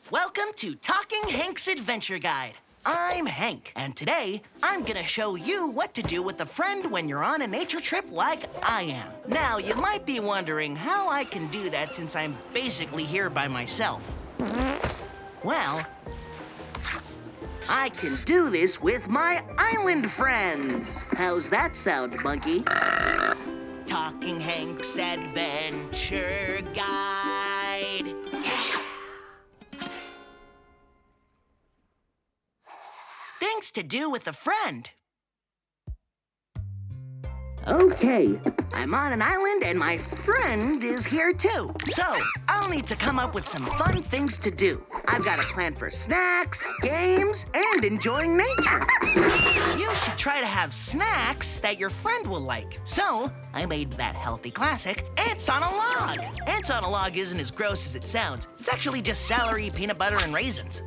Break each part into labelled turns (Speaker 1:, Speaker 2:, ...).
Speaker 1: Welcome to Talking Hank's Adventure Guide. I'm Hank, and today I'm gonna show you what to do with a friend when you're on a nature trip like I am. Now, you might be wondering how I can do that since I'm basically here by myself. Well, I can do this with my island friends. How's that sound, monkey? Talking Hank's Adventure Guide. Yeah. Things to do with a friend. Okay, I'm on an island and my friend is here too. So, I'll need to come up with some fun things to do. I've got a plan for snacks, games, and enjoying nature. You should try to have snacks that your friend will like. So, I made that healthy classic, Ants on a Log. Ants on a Log isn't as gross as it sounds. It's actually just celery, peanut butter, and raisins.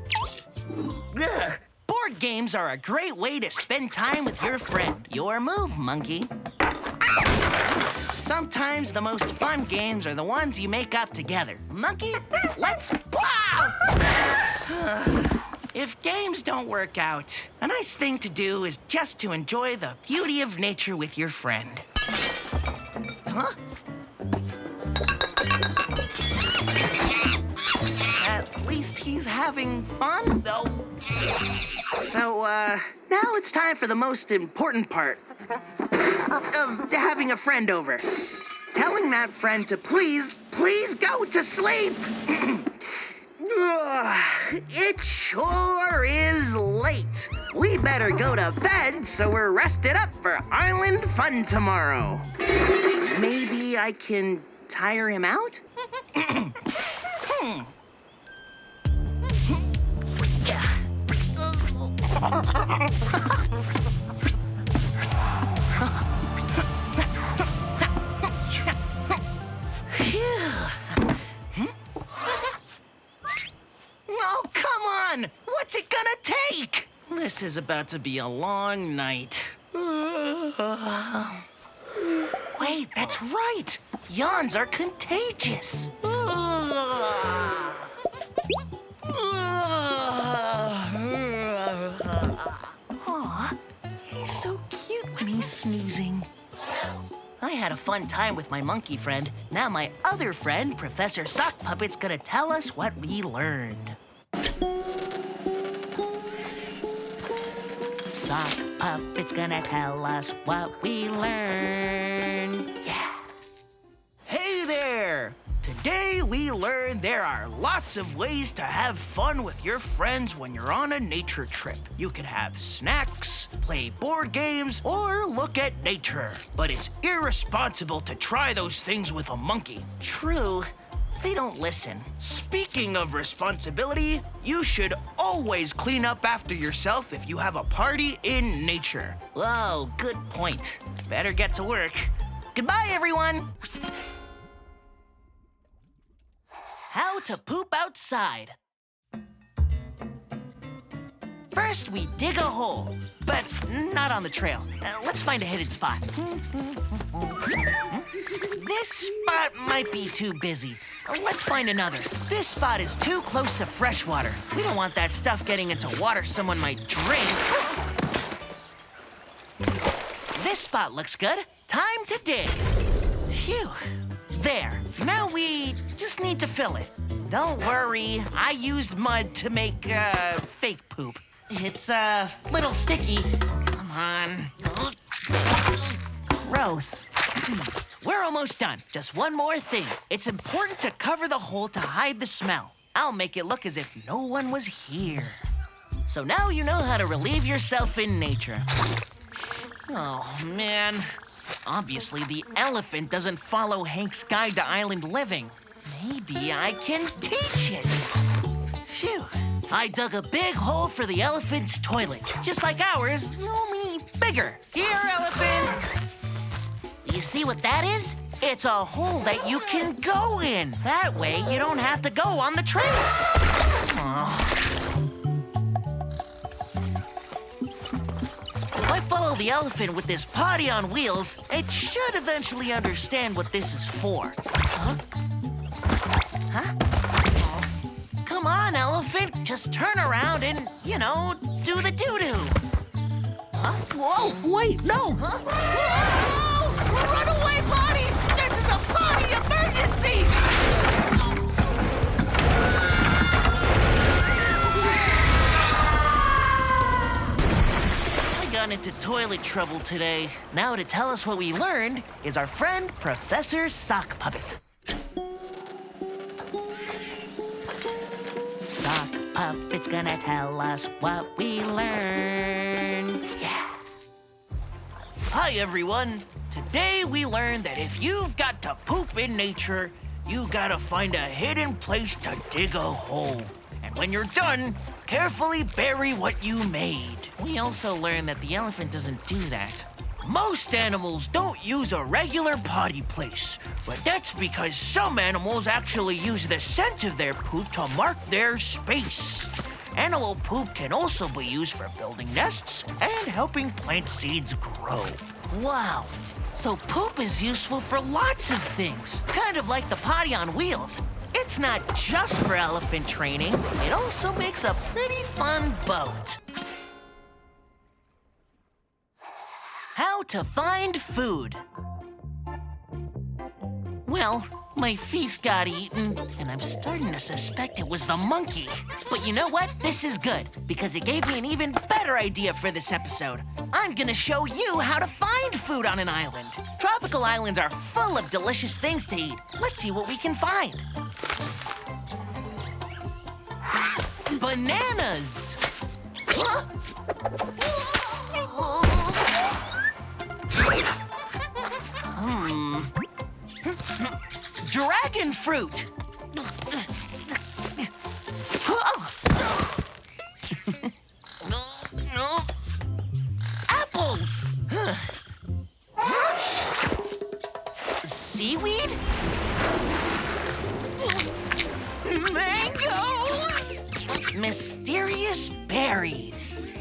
Speaker 1: Ugh. Board games are a great way to spend time with your friend. Your move, monkey. Sometimes the most fun games are the ones you make up together. Monkey, let's plow! If games don't work out, a nice thing to do is just to enjoy the beauty of nature with your friend. Huh? At least he's having fun, though. So, now it's time for the most important part of having a friend over. Telling that friend to please go to sleep. It sure is late. We better go to bed so we're rested up for island fun tomorrow. Maybe I can tire him out? Oh, come on! What's it gonna take? This is about to be a long night. Wait, that's right! Yawns are contagious. Aw, he's so cute when he's snoozing. I had a fun time with my monkey friend. Now my other friend, Professor Sock Puppet's gonna tell us what we learned. Sock Puppet's gonna tell us what we learned. Yeah. Hey there! Today we learned there are lots of ways to have fun with your friends when you're on a nature trip. You can have snacks, play board games, or look at nature. But it's irresponsible to try those things with a monkey. True. They don't listen. Speaking of responsibility, you should always clean up after yourself if you have a party in nature. Oh, good point. Better get to work. Goodbye, everyone. How to poop outside. First, we dig a hole, but not on the trail. Let's find a hidden spot. This spot might be too busy. Let's find another. This spot is too close to fresh water. We don't want that stuff getting into water someone might drink. This spot looks good. Time to dig. Phew. There. Now we just need to fill it. Don't worry, I used mud to make, fake poop. It's a little sticky. Come on. Gross. We're almost done. Just one more thing. It's important to cover the hole to hide the smell. I'll make it look as if no one was here. So now you know how to relieve yourself in nature. Oh, man. Obviously, the elephant doesn't follow Hank's guide to island living. Maybe I can teach it. Phew. I dug a big hole for the elephant's toilet, just like ours, only bigger. Here, elephant. You see what that is? It's a hole that you can go in. That way, you don't have to go on the trail. Oh. If I follow the elephant with this potty on wheels, it should eventually understand what this is for. Huh? Huh? Come on, elephant. elephant, just turn around and, do the doo-doo. Huh? Whoa, wait, no. Huh? Whoa! Run away, potty! This is a potty emergency! We got into toilet trouble today. Now to tell us what we learned is our friend Professor Sock Puppet. Sock Puppet's gonna tell us what we learned. Yeah. Hi, everyone. Today we learned that if you've got to poop in nature, you gotta find a hidden place to dig a hole. And when you're done, carefully bury what you made. We also learned that the elephant doesn't do that. Most animals don't use a regular potty place, but that's because some animals actually use the scent of their poop to mark their space. Animal poop can also be used for building nests and helping plant seeds grow. Wow, so poop is useful for lots of things, kind of like the potty on wheels. It's not just for elephant training, it also makes a pretty fun boat. How to find food. Well, my feast got eaten, and I'm starting to suspect it was the monkey. But you know what? This is good, because it gave me an even better idea for this episode. I'm gonna show you how to find food on an island. Tropical islands are full of delicious things to eat. Let's see what we can find. Bananas! Huh? Dragon fruit! Apples! Seaweed? Mangoes! Mysterious berries.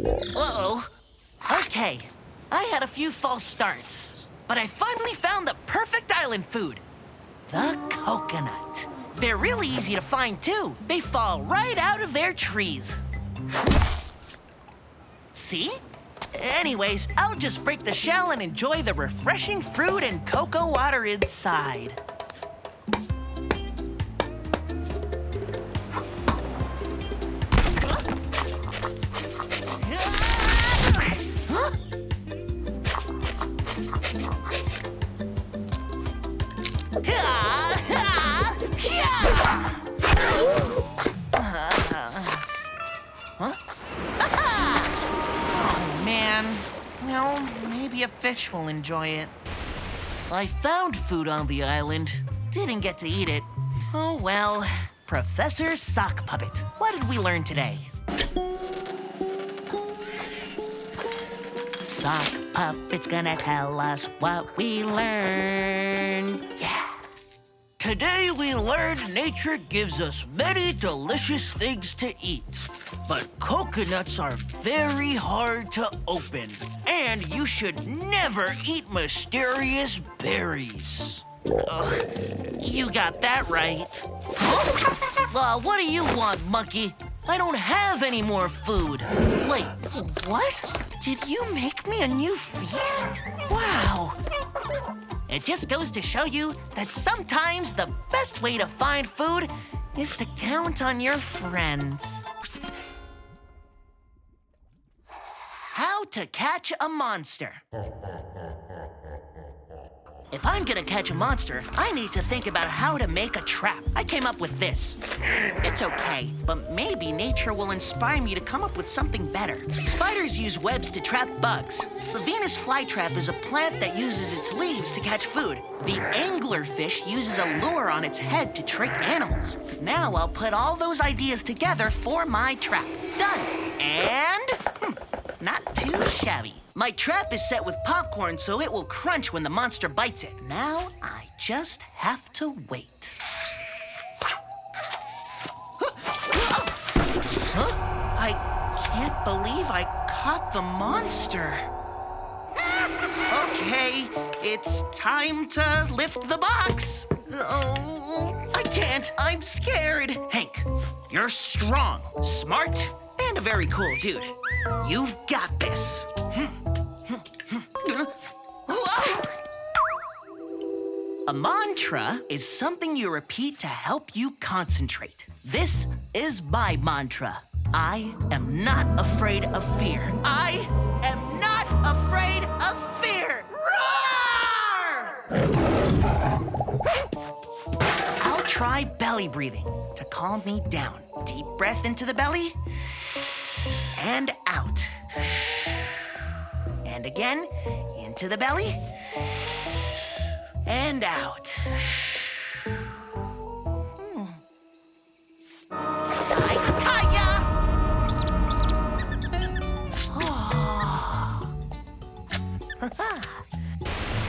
Speaker 1: Uh-oh. Okay, I had a few false starts, but I finally found the perfect island food. The coconut. They're really easy to find, too. They fall right out of their trees. See? Anyways, I'll just break the shell and enjoy the refreshing fruit and cocoa water inside. Oh, man. Well, maybe a fish will enjoy it. I found food on the island. Didn't get to eat it. Oh, well. Professor Sock Puppet, what did we learn today? Sock Puppet's gonna tell us what we learned. Yeah. Today we learned nature gives us many delicious things to eat. But coconuts are very hard to open. And you should never eat mysterious berries. You got that right. Huh? What do you want, monkey? I don't have any more food. Wait, what? Did you make me a new feast? Wow. It just goes to show you that sometimes the best way to find food is to count on your friends. How to catch a monster. If I'm gonna catch a monster, I need to think about how to make a trap. I came up with this. It's okay, but maybe nature will inspire me to come up with something better. Spiders use webs to trap bugs. The Venus flytrap is a plant that uses its leaves to catch food. The anglerfish uses a lure on its head to trick animals. Now I'll put all those ideas together for my trap. Done. And not too shabby. My trap is set with popcorn so it will crunch when the monster bites it. Now I just have to wait. Huh? I can't believe I caught the monster. Okay, it's time to lift the box. Oh. can't. I'm scared. Hank, you're strong, smart, and a very cool dude. You've got this. A mantra is something you repeat to help you concentrate. This is my mantra. I am not afraid of fear. I am not afraid of fear. Roar! I'll try belly breathing to calm me down. Deep breath into the belly and out. And again, into the belly and out.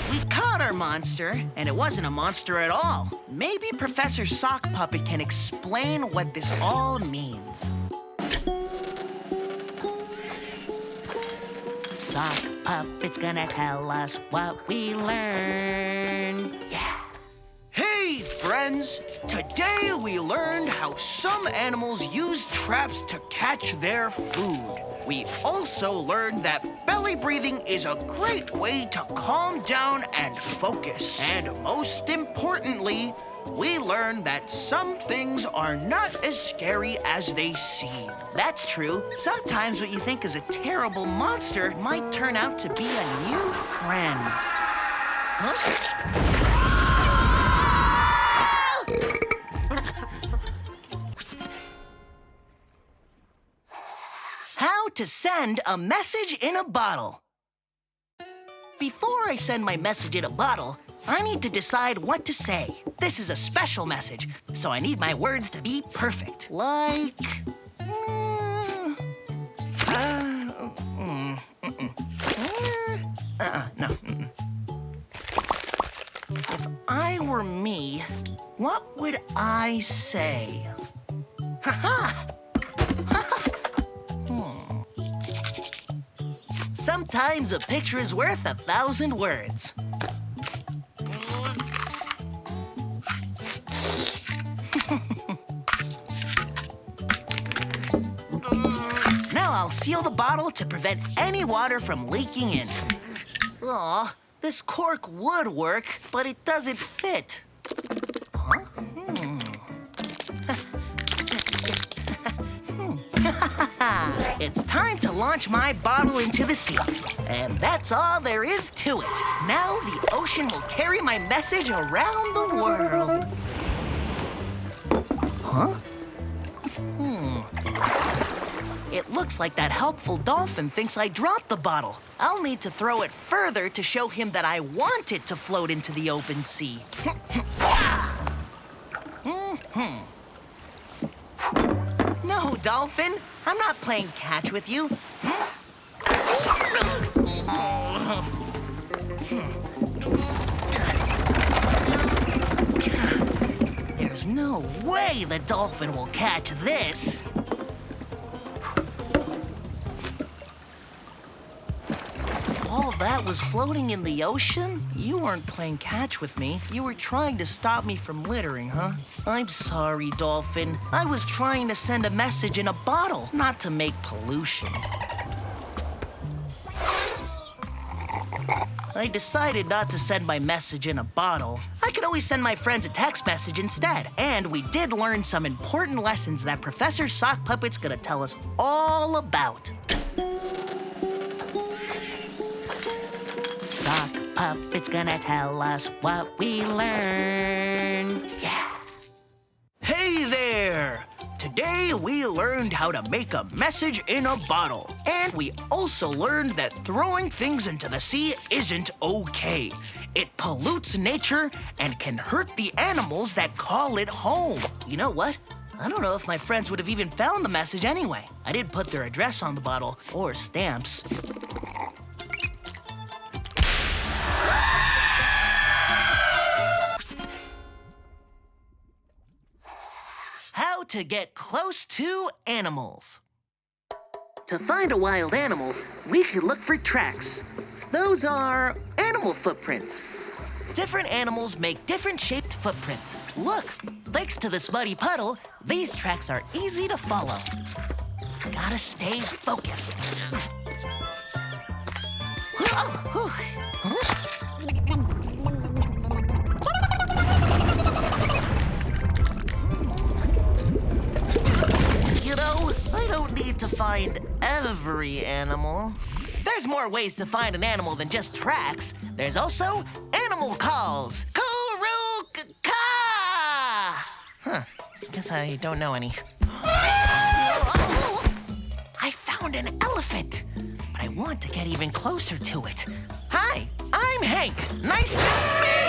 Speaker 1: We caught our monster, and it wasn't a monster at all. Maybe Professor Sock Puppet can explain what this all means. Sock Puppet's gonna tell us what we learned. Yeah. Hey, friends! Today we learned how some animals use traps to catch their food. We also learned that belly breathing is a great way to calm down and focus. And most importantly, we learned that some things are not as scary as they seem. That's true. Sometimes what you think is a terrible monster might turn out to be a new friend. Huh? How to send a message in a bottle. Before I send my message in a bottle, I need to decide what to say. This is a special message, so I need my words to be perfect. Like... no. If I were me, what would I say? Ha-ha! Sometimes a picture is worth 1,000 words. Now I'll seal the bottle to prevent any water from leaking in. Aw, this cork would work, but it doesn't fit. Huh? It's time to launch my bottle into the sea. And that's all there is to it. Now the ocean will carry my message around the world. Huh? It looks like that helpful dolphin thinks I dropped the bottle. I'll need to throw it further to show him that I want it to float into the open sea. No, dolphin. I'm not playing catch with you. There's no way the dolphin will catch this. All that was floating in the ocean? You weren't playing catch with me. You were trying to stop me from littering, huh? I'm sorry, dolphin. I was trying to send a message in a bottle, not to make pollution. I decided not to send my message in a bottle. I could always send my friends a text message instead. And we did learn some important lessons that Professor Sock Puppet's gonna tell us all about. Sock Puppet's gonna tell us what we learned. Yeah. Hey there! Today we learned how to make a message in a bottle. And we also learned that throwing things into the sea isn't okay. It pollutes nature and can hurt the animals that call it home. You know what? I don't know if my friends would have even found the message anyway. I didn't put their address on the bottle or stamps. How to get close to animals. To find a wild animal, we can look for tracks. Those are animal footprints. Different animals make different shaped footprints. Look, thanks to this muddy puddle, these tracks are easy to follow. Gotta stay focused. You know, I don't need to find every animal. There's more ways to find an animal than just tracks. There's also animal calls. Kuru-ka! Huh, guess I don't know any. I found an elephant, but I want to get even closer to it. Hi, I'm Hank. Nice to meet you.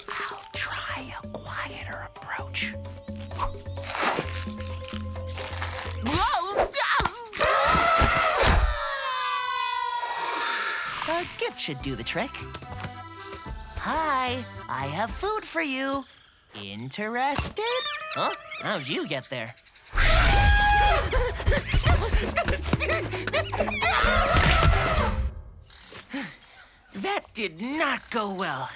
Speaker 1: I'll try a quieter approach. A gift should do the trick. Hi, I have food for you. Interested? Huh? How'd you get there? That did not go well.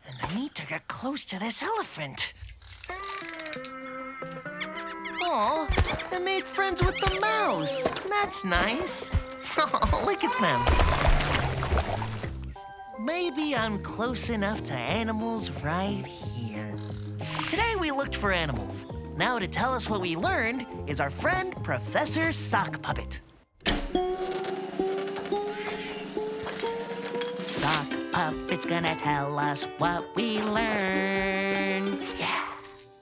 Speaker 1: And I need to get close to this elephant. Oh, I made friends with the mouse. That's nice. Oh, look at them. Maybe I'm close enough to animals right here. Today we looked for animals. Now to tell us what we learned is our friend Professor Sock Puppet. Sock Puppet's gonna tell us what we learned. Yeah.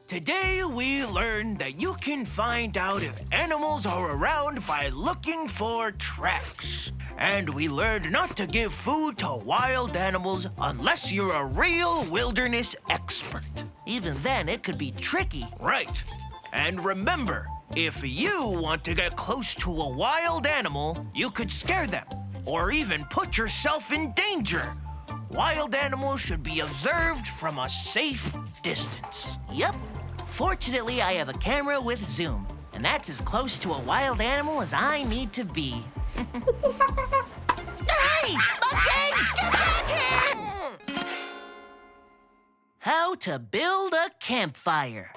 Speaker 1: Today we learned that you can find out if animals are around by looking for tracks. And we learned not to give food to wild animals unless you're a real wilderness expert. Even then, it could be tricky. Right. And remember, if you want to get close to a wild animal, you could scare them or even put yourself in danger. Wild animals should be observed from a safe distance. Yep. Fortunately, I have a camera with zoom, and that's as close to a wild animal as I need to be. Hey! Okay, get back here! How to build a campfire.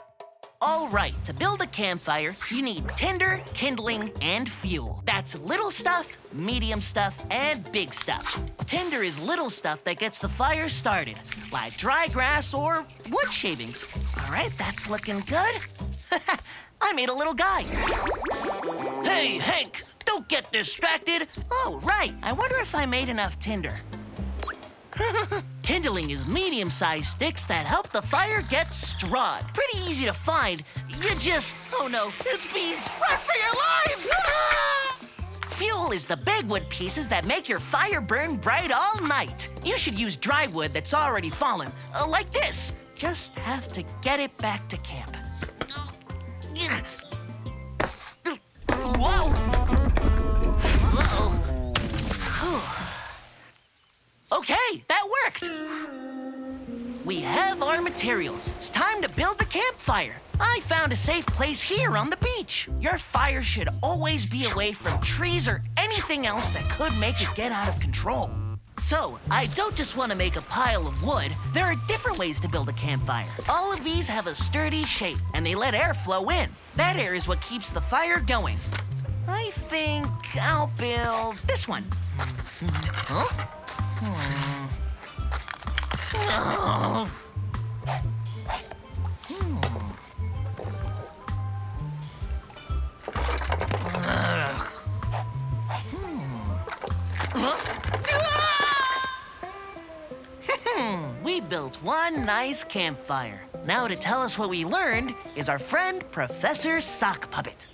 Speaker 1: All right, to build a campfire, you need tinder, kindling, and fuel. That's little stuff, medium stuff, and big stuff. Tinder is little stuff that gets the fire started, like dry grass or wood shavings. All right, that's looking good. I made a little guy. Hey, Hank, don't get distracted. Oh, right, I wonder if I made enough tinder. Kindling is medium-sized sticks that help the fire get strong. Pretty easy to find. You just... Oh no, it's bees! Run for your lives! Ah! Fuel is the big wood pieces that make your fire burn bright all night. You should use dry wood that's already fallen, like this. Just have to get it back to camp. Whoa! Uh-oh. Okay, that worked. We have our materials. It's time to build the campfire. I found a safe place here on the beach. Your fire should always be away from trees or anything else that could make it get out of control. So, I don't just want to make a pile of wood. There are different ways to build a campfire. All of these have a sturdy shape, and they let air flow in. That air is what keeps the fire going. I think I'll build this one. Huh? Oh. We built one nice campfire. Now to tell us what we learned is our friend Professor Sock Puppet.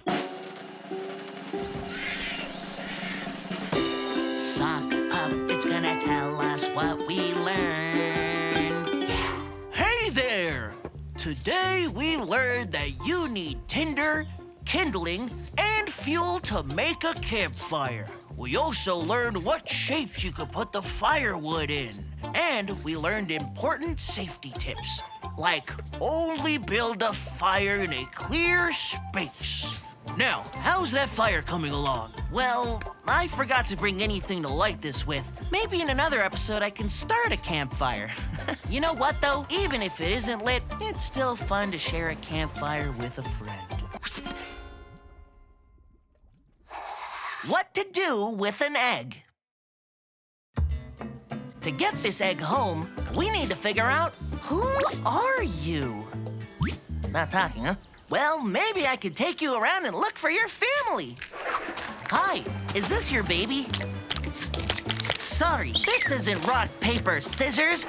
Speaker 1: Sock Puppet's gonna tell us what we learned. Yeah. Hey there! Today we learned that you need tinder, kindling, and fuel to make a campfire. We also learned what shapes you could put the firewood in. And we learned important safety tips, like only build a fire in a clear space. Now, how's that fire coming along? Well, I forgot to bring anything to light this with. Maybe in another episode I can start a campfire. You know what, though? Even if it isn't lit, it's still fun to share a campfire with a friend. What to do with an egg? To get this egg home, we need to figure out, who are you? Not talking, huh? Well, maybe I could take you around and look for your family. Hi, is this your baby? Sorry, this isn't rock, paper, scissors.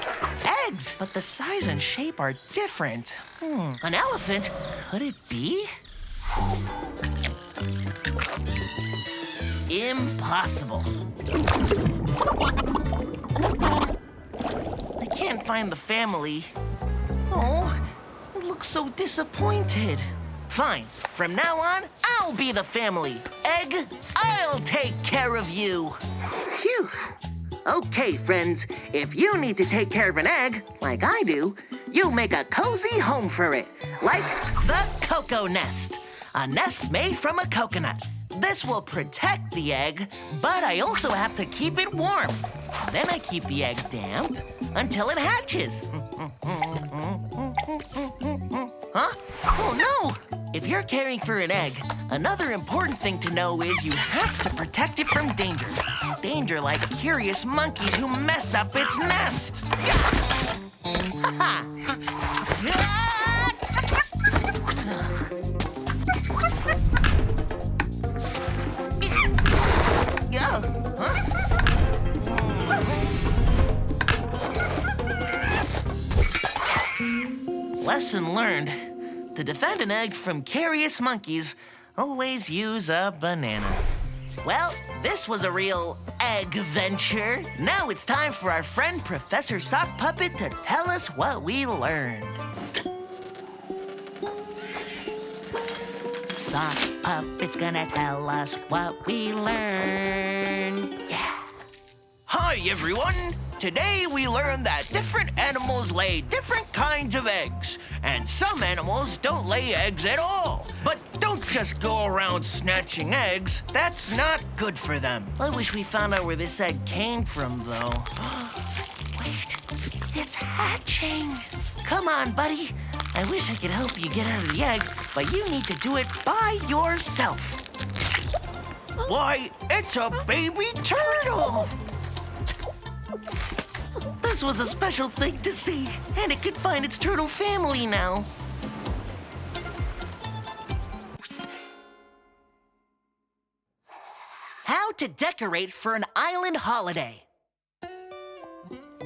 Speaker 1: Eggs, but the size and shape are different. An elephant? Could it be? Impossible. I can't find the family. Oh, it looks so disappointed. Fine, from now on, I'll be the family. Egg, I'll take care of you. Phew. Okay, friends, if you need to take care of an egg, like I do, you make a cozy home for it, like the cocoa nest. A nest made from a coconut. This will protect the egg, but I also have to keep it warm. Then I keep the egg damp until it hatches. Huh? Oh no! If you're caring for an egg, another important thing to know is you have to protect it from danger. Danger like curious monkeys who mess up its nest. Lesson learned. To defend an egg from curious monkeys, always use a banana. Well, this was a real egg venture. Now it's time for our friend Professor Sock Puppet to tell us what we learned. Sock Puppet's gonna tell us what we learned. Yeah. Hi, everyone. Today we learned that different animals lay different kinds of eggs, and some animals don't lay eggs at all. But don't just go around snatching eggs. That's not good for them. I wish we found out where this egg came from, though. Wait, it's hatching. Come on, buddy. I wish I could help you get out of the egg, but you need to do it by yourself. Why, it's a baby turtle! This was a special thing to see, and it could find its turtle family now. How to decorate for an island holiday.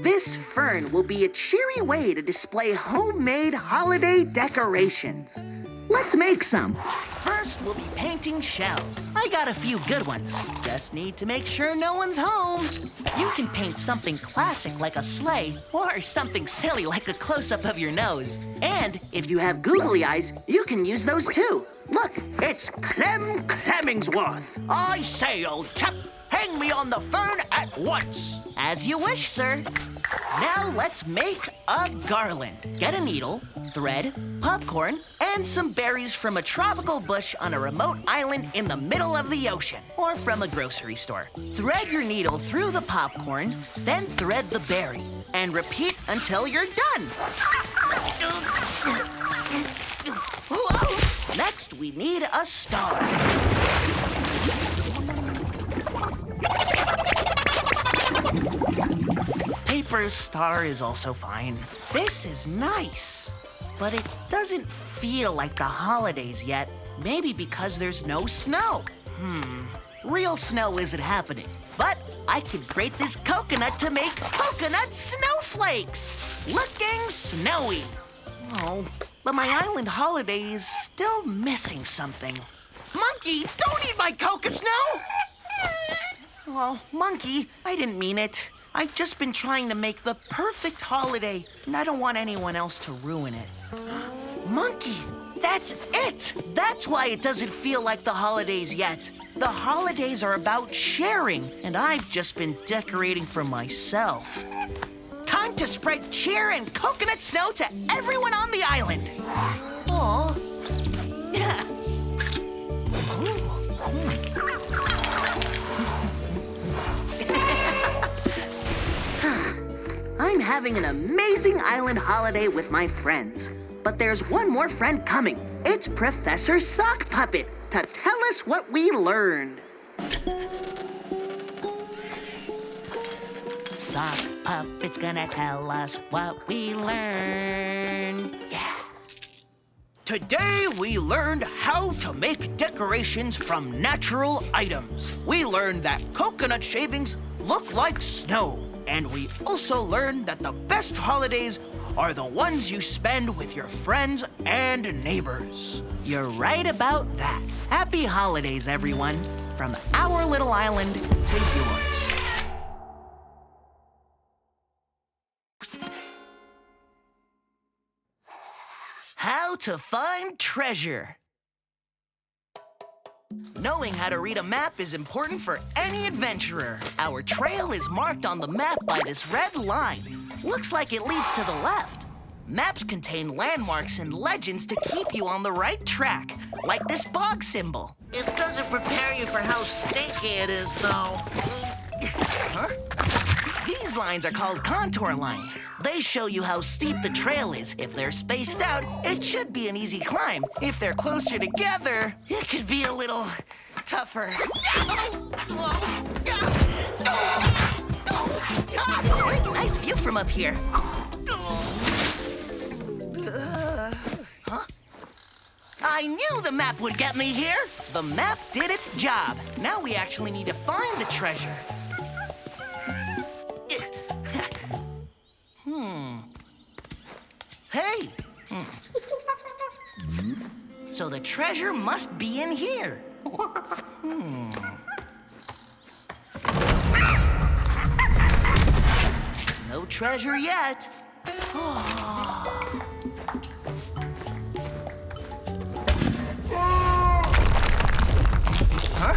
Speaker 1: This fern will be a cheery way to display homemade holiday decorations. Let's make some. First, we'll be painting shells. I got a few good ones. Just need to make sure no one's home. You can paint something classic like a sleigh, or something silly like a close-up of your nose. And if you have googly eyes, you can use those too. Look, it's Clem Clemmingsworth. I say, old chap, hang me on the fern at once. As you wish, sir. Now let's make a garland. Get a needle, thread, popcorn, and some berries from a tropical bush on a remote island in the middle of the ocean, or from a grocery store. Thread your needle through the popcorn, then thread the berry, and repeat until you're done. Next, we need a star. Paper star is also fine. This is nice, but it doesn't feel like the holidays yet. Maybe because there's no snow. Real snow isn't happening, but I could grate this coconut to make coconut snowflakes. Looking snowy. Oh, but my island holiday is still missing something. Monkey, don't eat my coca snow! Oh, Monkey, I didn't mean it. I've just been trying to make the perfect holiday, and I don't want anyone else to ruin it. Monkey, that's it! That's why it doesn't feel like the holidays yet. The holidays are about sharing, and I've just been decorating for myself. Time to spread cheer and coconut snow to everyone on the island. Aw. Yeah. I'm having an amazing island holiday with my friends. But there's one more friend coming. It's Professor Sock Puppet to tell us what we learned. Sock Puppet's gonna tell us what we learned. Yeah. Today we learned how to make decorations from natural items. We learned that coconut shavings look like snow. And we also learned that the best holidays are the ones you spend with your friends and neighbors. You're right about that. Happy holidays, everyone. From our little island to yours. How to find treasure. Knowing how to read a map is important for any adventurer. Our trail is marked on the map by this red line. Looks like it leads to the left. Maps contain landmarks and legends to keep you on the right track, like this bog symbol.
Speaker 2: It doesn't prepare you for how stinky it is, though.
Speaker 1: Huh? These lines are called contour lines. They show you how steep the trail is. If they're spaced out, it should be an easy climb. If they're closer together, it could be a little tougher. Hey, nice view from up here. Huh? I knew the map would get me here. The map did its job. Now we actually need to find the treasure. Hey! So the treasure must be in here. No treasure yet. Huh?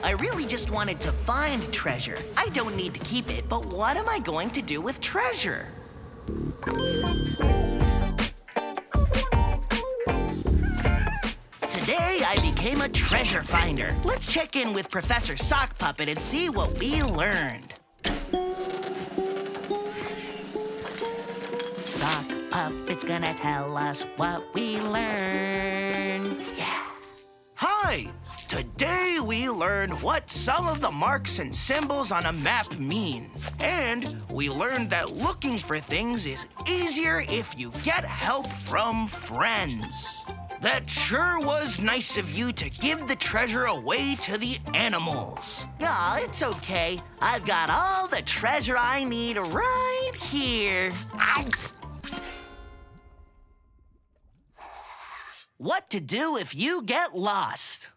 Speaker 1: I really just wanted to find treasure. I don't need to keep it, but what am I going to do with treasure? Today, I became a treasure finder. Let's check in with Professor Sock Puppet and see what we learned. Sock Puppet's gonna tell us what we learned. Yeah. Hi! Today we learned what some of the marks and symbols on a map mean. And we learned that looking for things is easier if you get help from friends. That sure was nice of you to give the treasure away to the animals. Aw, it's okay. I've got all the treasure I need right here. Ow. What to do if you get lost?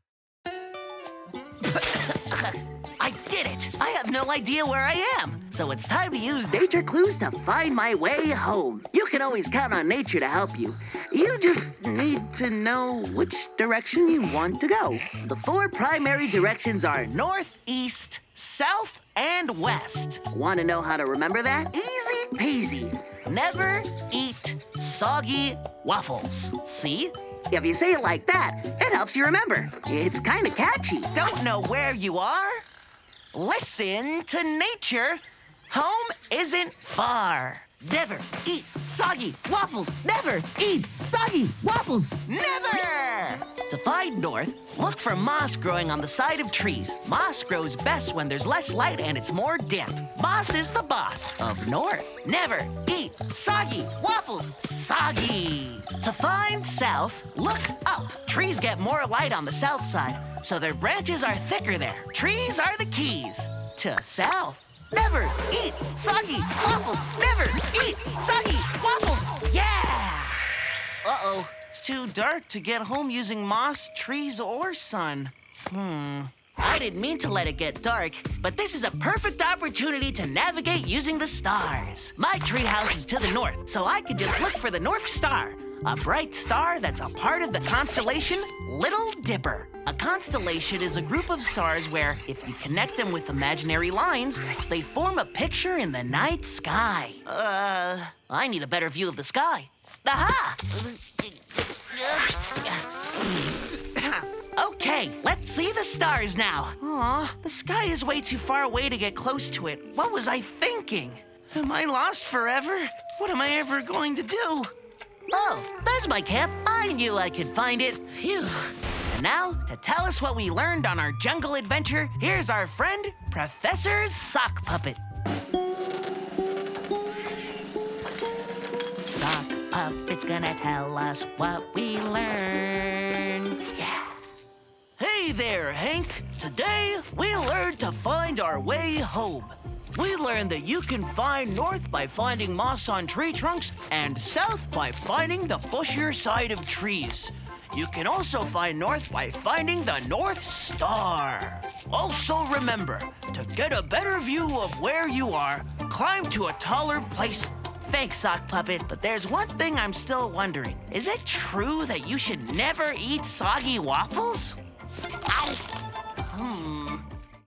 Speaker 1: I did it! I have no idea where I am. So it's time to use nature clues to find my way home. You can always count on nature to help you. You just need to know which direction you want to go. The 4 primary directions are north, east, south, and west. Want to know how to remember that? Easy peasy. Never eat soggy waffles. See? If you say it like that, it helps you remember. It's kind of catchy. Don't know where you are? Listen to nature. Home isn't far. Never eat soggy waffles. Never eat soggy waffles. Never! To find north, look for moss growing on the side of trees. Moss grows best when there's less light and it's more damp. Moss is the boss of north. Never eat soggy waffles. Soggy. To find south, look up. Trees get more light on the south side, so their branches are thicker there. Trees are the keys to south. Never eat soggy waffles. Never eat soggy waffles. Yeah! Uh-oh, it's too dark to get home using moss, trees, or sun. I didn't mean to let it get dark, but this is a perfect opportunity to navigate using the stars. My treehouse is to the north, so I could just look for the North Star, a bright star that's a part of the constellation Little Dipper. A constellation is a group of stars where, if you connect them with imaginary lines, they form a picture in the night sky. I need a better view of the sky. Aha! Okay, let's see the stars now. Aw, the sky is way too far away to get close to it. What was I thinking? Am I lost forever? What am I ever going to do? Oh, there's my camp. I knew I could find it. Phew. And now, to tell us what we learned on our jungle adventure, here's our friend, Professor Sock Puppet. Sock Puppet's gonna tell us what we learned. Yeah. Hey there, Hank. Today, we learned to find our way home. We learned that you can find north by finding moss on tree trunks and south by finding the bushier side of trees. You can also find north by finding the North Star. Also remember, to get a better view of where you are, climb to a taller place. Thanks, Sock Puppet, but there's one thing I'm still wondering. Is it true that you should never eat soggy waffles? Ow!